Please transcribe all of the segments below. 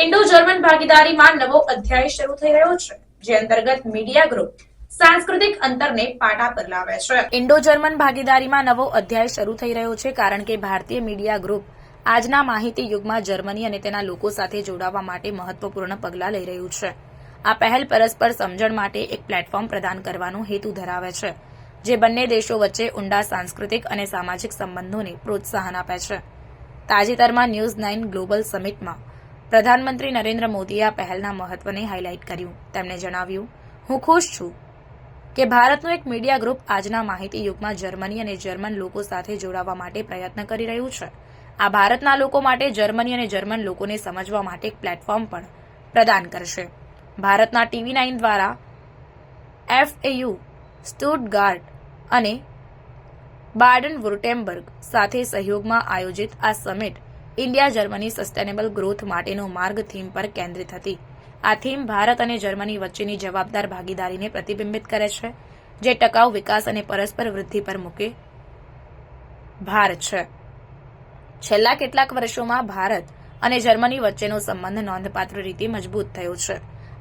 Indo German ભાગીદારીમાં નવો અધ્યાય શરૂ થઈ રહ્યો છે, જે અંતર્ગત મીડિયા ગ્રુપ સાંસ્કૃતિક અંતરને પાટા પર લાવે છે. ઇન્ડો જર્મન ભાગીદારીમાં નવો અધ્યાય શરૂ થઈ રહ્યો છે કારણ કે ભારતીય મીડિયા ગ્રુપ આજના માહિતી યુગમાં જર્મની અને તેના લોકો સાથે જોડાવા માટે મહત્વપૂર્ણ પગલાં લઈ રહ્યું છે. આ પહેલ પરસ્પર સમજણ માટે એક પ્લેટફોર્મ પ્રદાન કરવાનો હેતુ ધરાવે છે, જે બંને દેશો વચ્ચે ઊંડા સાંસ્કૃતિક અને સામાજિક સંબંધોને પ્રોત્સાહન આપે છે. તાજેતરમાં ન્યૂઝ 9 ગ્લોબલ સમિટમાં પ્રધાનમંત્રી નરેન્દ્ર મોદીએ આ પહેલના મહત્વને હાઇલાઇટ કર્યું. તેમણે જણાવ્યું, હું ખુશ છું કે ભારતનું એક મીડિયા ગ્રુપ આજના માહિતી યુગમાં જર્મની અને જર્મન લોકો સાથે જોડાવા માટે પ્રયત્ન કરી રહ્યું છે. આ ભારતના લોકો માટે જર્મની અને જર્મન લોકોને સમજવા માટે એક પ્લેટફોર્મ પણ પ્રદાન કરશે. ભારતના ટીવી 9 દ્વારા FAU, સ્ટુટગાર્ટ અને બાડન-વુર્ટેમ્બર્ગ સાથે સહયોગમાં આયોજિત આ summit India Germany sustainable growth માટેનો માર્ગ થીમ પર કેન્દ્રિત હતી. આ થીમ ભારત અને જર્મની વચ્ચેની જવાબદાર ભાગીદારીને પ્રતિબિંબિત કરે છે, જે ટકાઉ વિકાસ અને પરસ્પર વૃદ્ધિ પર મૂકે ભાર છે. છેલ્લા કેટલાક વર્ષોમાં ભારત અને જર્મની વચ્ચેનો સંબંધ નોંધપાત્ર રીતે મજબૂત થયો છે.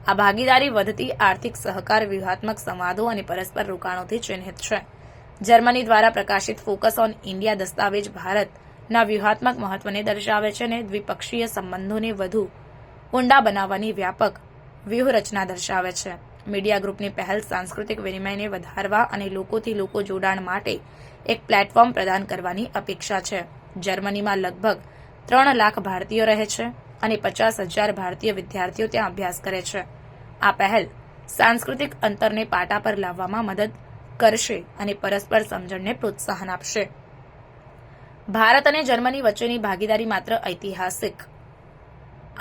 આ ભાગીદારી વધતી આર્થિક સહકાર, વ્યૂહાત્મક સંવાદો અને પરસ્પર રોકાણોથી ચિહ્નિત છે. જર્મની દ્વારા પ્રકાશિત ફોકસ ઓન ઇન્ડિયા દસ્તાવેજ ભારતના વ્યૂહાત્મક મહત્વને દર્શાવે છે અને દ્વિપક્ષીય સંબંધોને વધુ ઊંડા બનાવવાની વ્યાપક વ્યૂહરચના દર્શાવે છે. મીડિયા ગ્રુપની પહેલ સાંસ્કૃતિક વિનિમયને વધારવા અને લોકોથી લોકો જોડાણ માટે એક પ્લેટફોર્મ પ્રદાન કરવાની અપેક્ષા છે. જર્મનીમાં લગભગ 3 લાખ ભારતીયો રહે છે અને 50,000 ભારતીય વિદ્યાર્થીઓ ત્યાં અભ્યાસ કરે છે. આ પહેલ સાંસ્કૃતિક અંતરને પાટા પર લાવવામાં મદદ કરશે અને પરસ્પર સમજણને પ્રોત્સાહન આપશે. ભારત અને જર્મની વચ્ચેની ભાગીદારી માત્ર ઐતિહાસિક,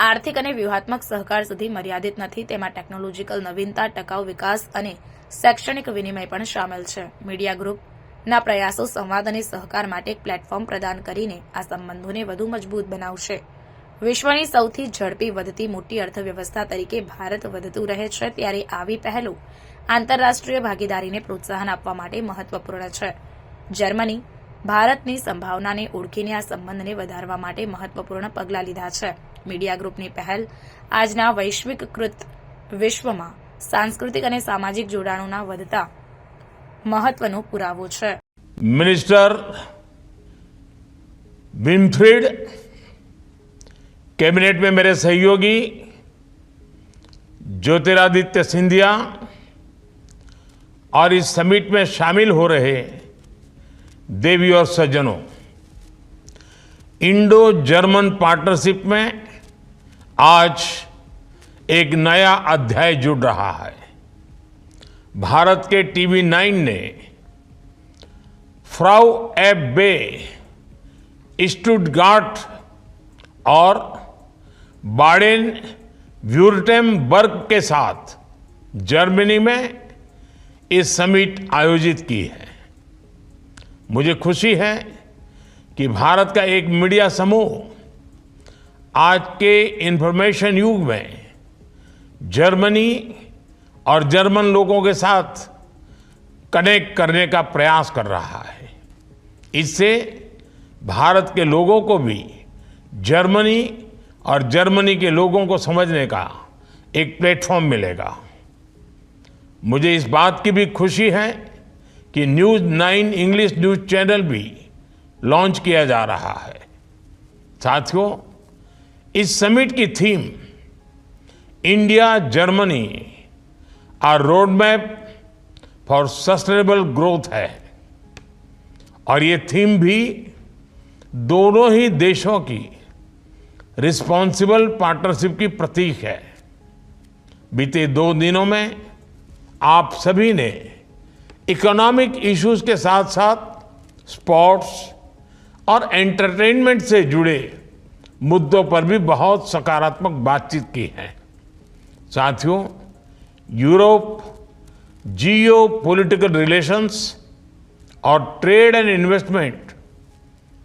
આર્થિક અને વ્યૂહાત્મક સહકાર સુધી મર્યાદિત નથી. તેમાં ટેકનોલોજીકલ નવીનતા, ટકાઉ વિકાસ અને શૈક્ષણિક વિનિમય પણ શામેલ છે. મીડિયા ગ્રુપના પ્રયાસો સંવાદ અને સહકાર માટે એક પ્લેટફોર્મ પ્રદાન કરીને આ સંબંધોને વધુ મજબૂત બનાવશે. વિશ્વની સૌથી ઝડપી વધતી મોટી અર્થવ્યવસ્થા તરીકે ભારત વધતું રહે છે, ત્યારે આવી પહેલો આંતરરાષ્ટ્રીય ભાગીદારીને પ્રોત્સાહન આપવા માટે મહત્વપૂર્ણ છે. જર્મની ભારતની સંભાવનાને ઓળખીને આ સંબંધને વધારવા માટે મહત્વપૂર્ણ પગલાં લીધા છે. મીડિયા ગ્રુપની પહેલ આજના વૈશ્વિકકૃત વિશ્વમાં સાંસ્કૃતિક અને સામાજિક જોડાણોના વધતા મહત્વનો પુરાવો છે. મિનિસ્ટર विनफ्रीड, कैबिनेट में मेरे सहयोगी ज्योतिरादित्य सिंधिया और इस समिट में शामिल हो रहे देवी और सज्जनों, इंडो जर्मन पार्टनरशिप में आज एक नया अध्याय जुड़ रहा है. भारत के टीवी 9 ने फ्राउ एफ बे, स्टुटगार्ट और बाडेन व्यूर्टेम्बर्ग के साथ जर्मनी में इस समिट आयोजित की है. मुझे खुशी है कि भारत का एक मीडिया समूह आज के इंफॉर्मेशन युग में जर्मनी और जर्मन लोगों के साथ कनेक्ट करने का प्रयास कर रहा है. इससे भारत के लोगों को भी जर्मनी और जर्मनी के लोगों को समझने का एक प्लेटफॉर्म मिलेगा. मुझे इस बात की भी खुशी है कि न्यूज़ 9 इंग्लिश न्यूज़ चैनल भी लॉन्च किया जा रहा है. साथियों, इस समिट की theme India Germany a road map for sustainable growth है और ये थीम भी दोनों ही देशों की रिस्पॉन्सिबल पार्टनरशिप की प्रतीक है. बीते 2 दिनों में आप सभी ने इकोनॉमिक इश्यूज के साथ साथ स्पोर्ट्स और एंटरटेनमेंट से जुड़े मुद्दों पर भी बहुत सकारात्मक बातचीत की है. साथियों, यूरोप जियो पॉलिटिकल रिलेशंस और ट्रेड एंड इन्वेस्टमेंट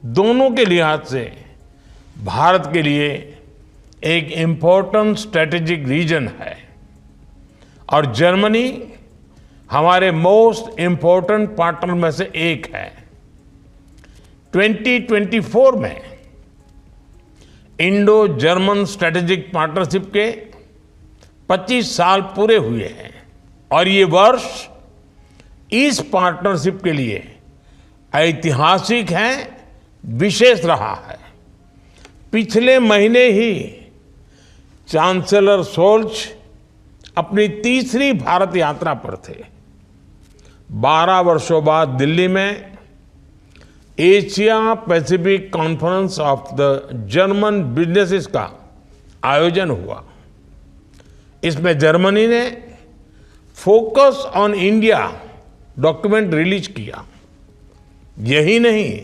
दोनों के लिहाज से भारत के लिए एक इम्पोर्टेंट स्ट्रेटेजिक रीजन है और जर्मनी हमारे मोस्ट इम्पोर्टेंट पार्टनर में से एक है. 2024 में इंडो जर्मन स्ट्रेटेजिक पार्टनरशिप के 25 साल पूरे हुए हैं और ये वर्ष इस पार्टनरशिप के लिए ऐतिहासिक है, विशेष रहा है। पिछले महीने ही चांसलर शोल्ज अपनी तीसरी भारत यात्रा पर थे। 12 वर्षों बाद दिल्ली में Asia Pacific conference of the German businesses का आयोजन हुआ। इसमें जर्मनी ने focus on India document release किया। यही नहीं,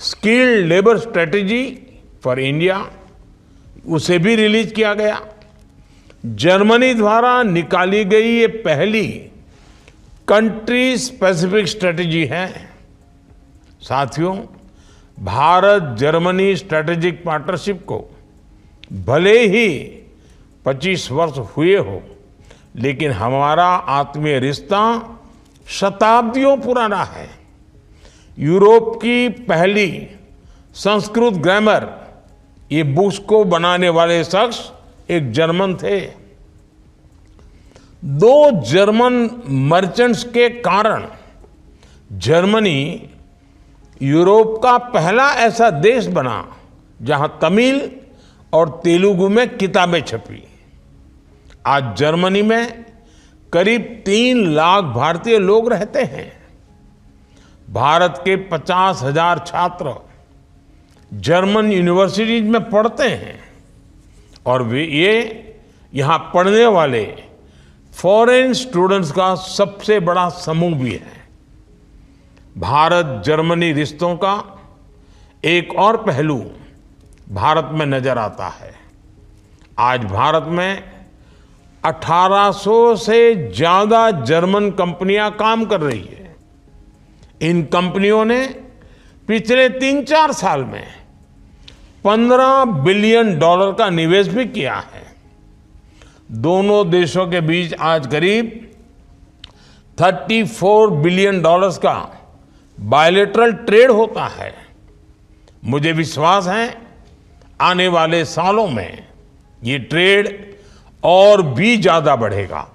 skilled labour strategy for India उसे भी रिलीज किया गया। जर्मनी द्वारा निकाली गई ये पहली कंट्री स्पेसिफिक स्ट्रेटेजी है। साथियों, भारत जर्मनी स्ट्रेटेजिक पार्टनरशिप को भले ही 25 वर्ष हुए हो, लेकिन हमारा आत्मीय रिश्ता शताब्दियों पुराना है। यूरोप की पहली संस्कृत ग्रामर, ये बुक्स को बनाने वाले शख्स एक जर्मन थे। 2 जर्मन मर्चेंट्स के कारण जर्मनी यूरोप का पहला ऐसा देश बना जहां तमिल और तेलुगु में किताबें छपी। आज जर्मनी में करीब 3 लाख भारतीय लोग रहते हैं। भारत के 50,000 छात्र जर्मन यूनिवर्सिटीज में पढ़ते हैं और ये यहाँ पढ़ने वाले फॉरेन स्टूडेंट्स का सबसे बड़ा समूह भी है। भारत जर्मनी रिश्तों का एक और पहलू भारत में नजर आता है। आज भारत में 1800 से ज्यादा जर्मन कंपनियां काम कर रही है। इन कंपनियों ने पिछले 3-4 साल में $15 बिलियन का निवेश भी किया है। दोनों देशों के बीच आज करीब $34 बिलियन का बायलैटरल ट्रेड होता है। मुझे विश्वास है आने वाले सालों में ये ट्रेड और भी ज्यादा बढ़ेगा।